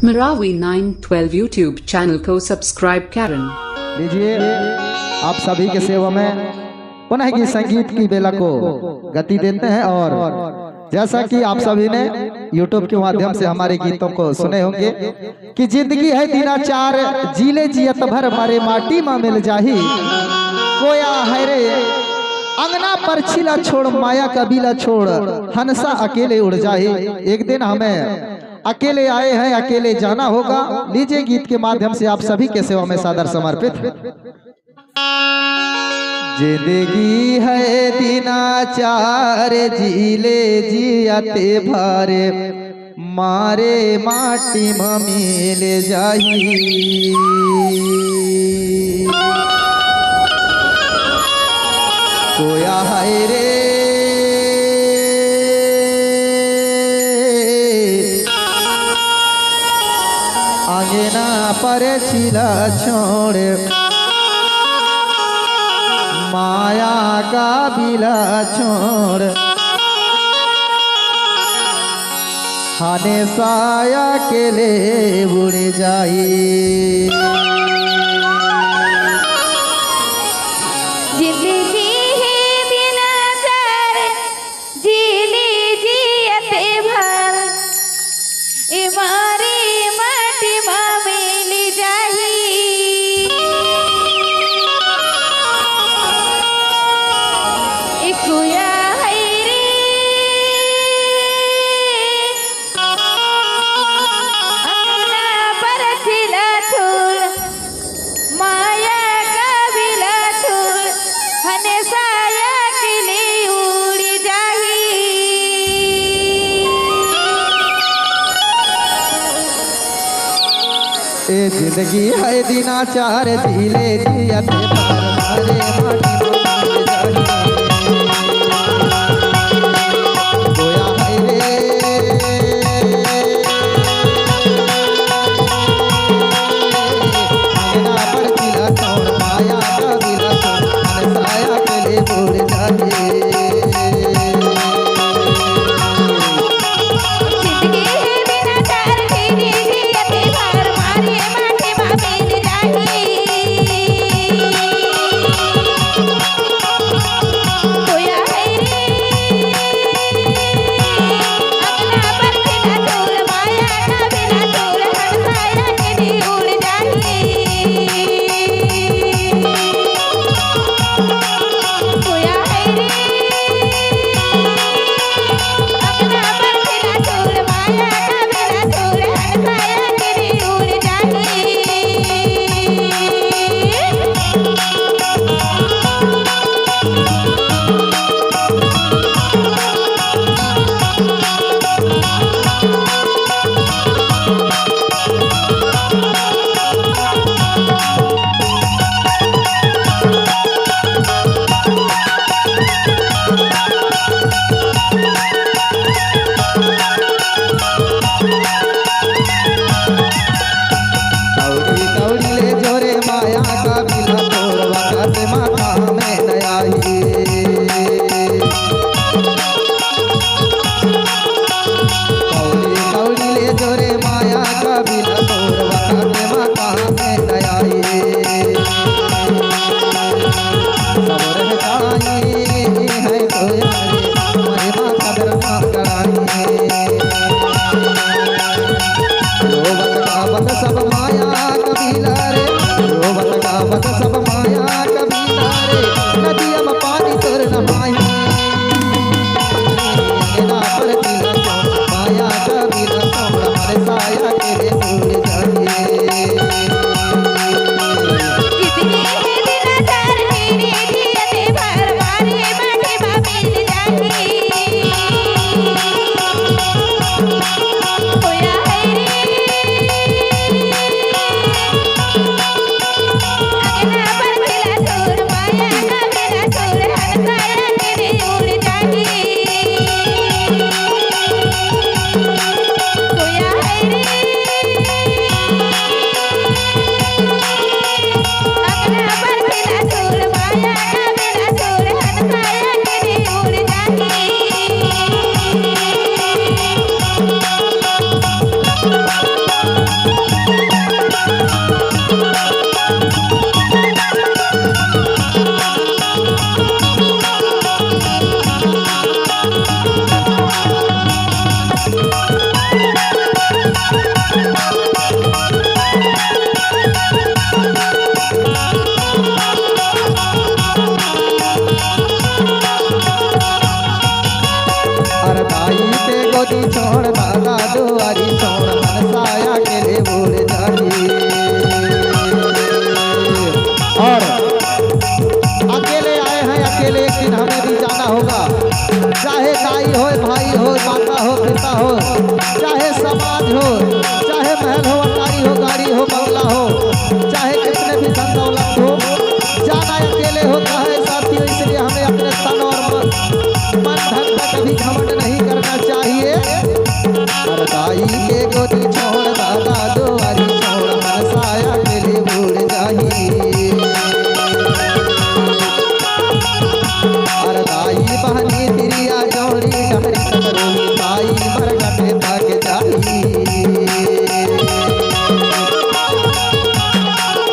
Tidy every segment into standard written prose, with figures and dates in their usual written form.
Marawi 912 YouTube channel को subscribe करें। लीजिए आप सभी के सेवा में पुनः की संगीत की बेला को गति देते हैं। और जैसा कि आप सभी ने YouTube के माध्यम से हमारे गीतों को सुने होंगे कि जिंदगी है दिनाचार जीले जियत भर मारे माटी में मिल जाही, कोया है रे अंगना पर छिला छोड़ माया कबीला छोड़ हंसा अकेले उड़ जाही। एक दिन हमें अकेले आए हैं, अकेले जाना होगा। लीजिए गीत के माध्यम से आप सभी के सेवा में सादर समर्पित। जिंदगी है दिनाचार जीले जियते भरे मारे माटी में मिल जाही, कोया है रे अंगना पर छिला छोड़े माया का बिला छोड़ हाने साया के ले उड़ जाई। जिंदगी है दिनाचार जीली जियते भर इमारी माटी में मिल जाही, इकुया है रे अंगना पर छिला छोड़ माया का बिला छोड़ हने साया के लिए उड़ जाही। ए जिंदगी है दिनाचार जीले जियते भर मारे माटी में मिल जाही, कोया है रे अंगना पर छिला छोड़ माया का बिला छोड़ हंसाया के ले उड़ जाही। जिंदगी है दिनाचार जीली जियते भर मारे माटी में मिल जाही, दुआरी छोड़ मनसाया अकेले उड़ जाही। और अकेले आए हैं, अकेले एक दिन हमें भी जाना होगा। चाहे दाई हो, भाई हो, माता हो, पिता हो, चाहे समाज हो, चाहे महल हो, अटारी हो, गाड़ी हो, बंगला हो, चाहे कितने भी धन दौलत हो, जाना अकेले होता है साथियों। इसलिए हमें अपने तन और मन धन का कभी घमंड नहीं करना चाहिए। और दाई के गोदी छोड़ दादा दुआरी छोड़ मनसाया अकेले उड़ जाही। और दाई बहनी तिरिया जोड़ी डहरी करोगी दाई मरगटे भाग जाही।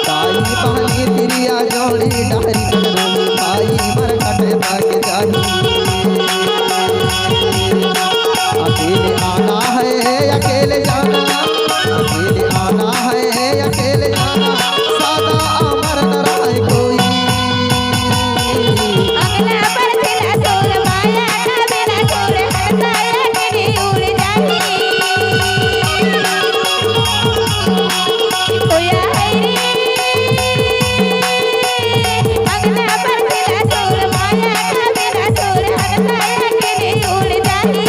दाई बहनी तिरिया जोड़ी डहरी करोगी दाई मरगटे भाग जाही। अकेले आना है अकेले जाना, अकेले आना है अकेले जाना, सादा अमर न रहे कोई। अगला पर दिला तोर माया का मेरा तोर हंसाया अकेले उड़ जाही। ओया है रे अगला पर दिला तोर माया का मेरा तोर हंसाया अकेले उड़ जाही।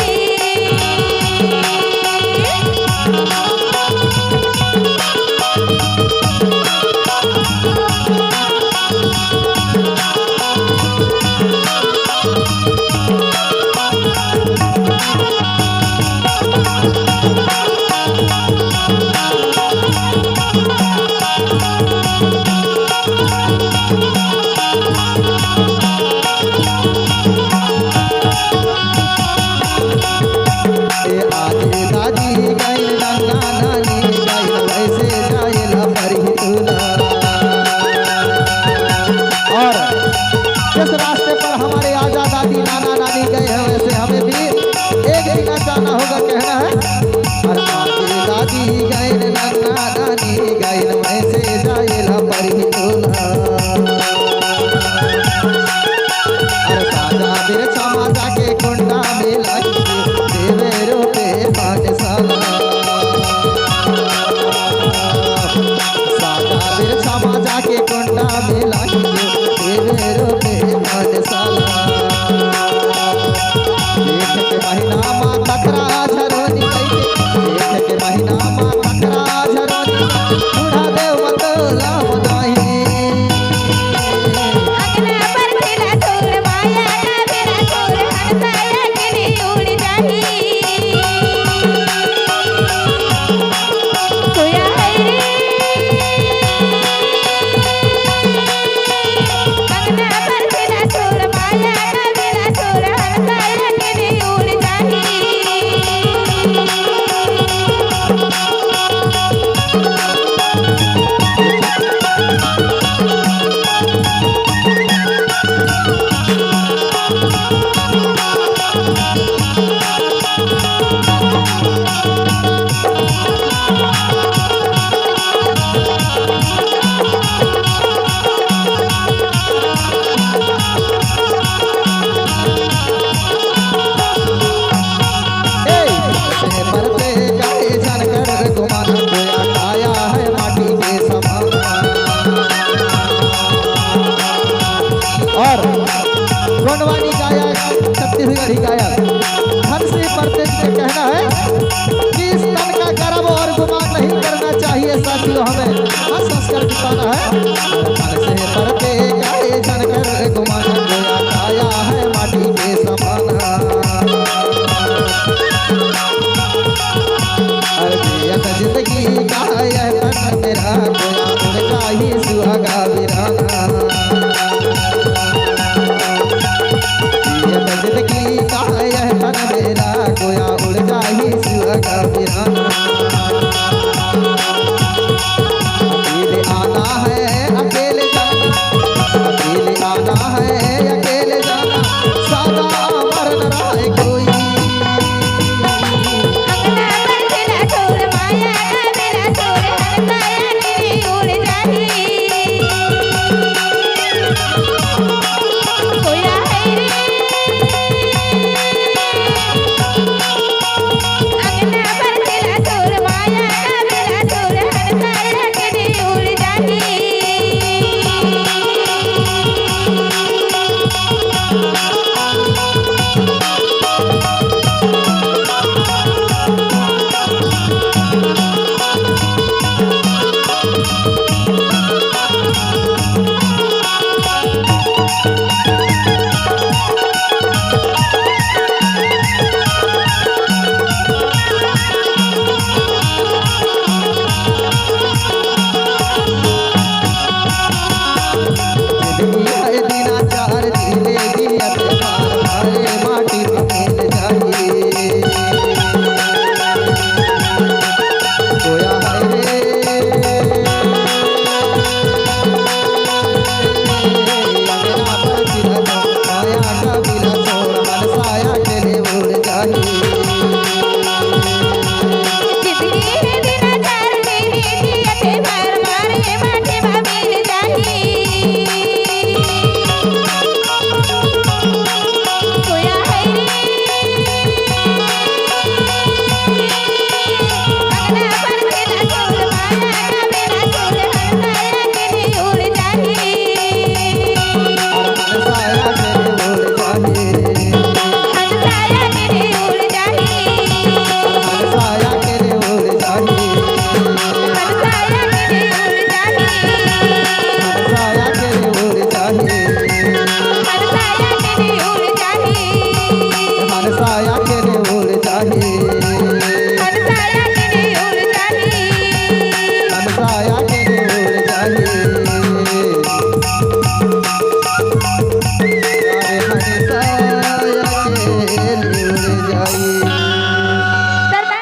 ए आजे दादी गई नाना नानी गई वैसे जाएला परितुला। और जिस रास्ते पर हमारे आजा दादी नाना नानी गए हैं वैसे हमें भी एक दिन जाना होगा, कहना है। और आजे दादी गई नाना नानी गई वैसे जाएला परितुला। और साजा बिरछा माता के कुंडा में लगी देवे रोपे पाठशाला। साजा बिरछा माता के कुंडा में लगी देवे रोपे पाठशाला। जेठ के महीना माँ तकरा झरोनी कैके, जेठ के महीना माँ तकरा झरोनी बूढ़ा देव मतला बधाई। अगला पर दिला तोर माया का मेरा तोर हंसाया अकेले उड़ जाही। ओया है रे अगला पर दिला तोर माया का मेरा तोर हंसाया अकेले उड़ जाही। मरते गाए जानकर गुमान गोया काया है माटी के समान। और गोंडवानी गायक छत्तीसगढ़ी गायक हंसी परतेज ने कहना है कि इस तन का गर्व और गुमान नहीं करना चाहिए साथियों, हमें हंस हंस कर बिताना है। हंसे परते गाए जानकर गुमान गोया काया है माटी के समान। अर्जियत जिंदगी का यह तन मेरा गोया उड़ जाही सुहागा वीराना। अर्जियत जिंदगी का यह तन मेरा गोया उड़ जाही सुहागा वीराना।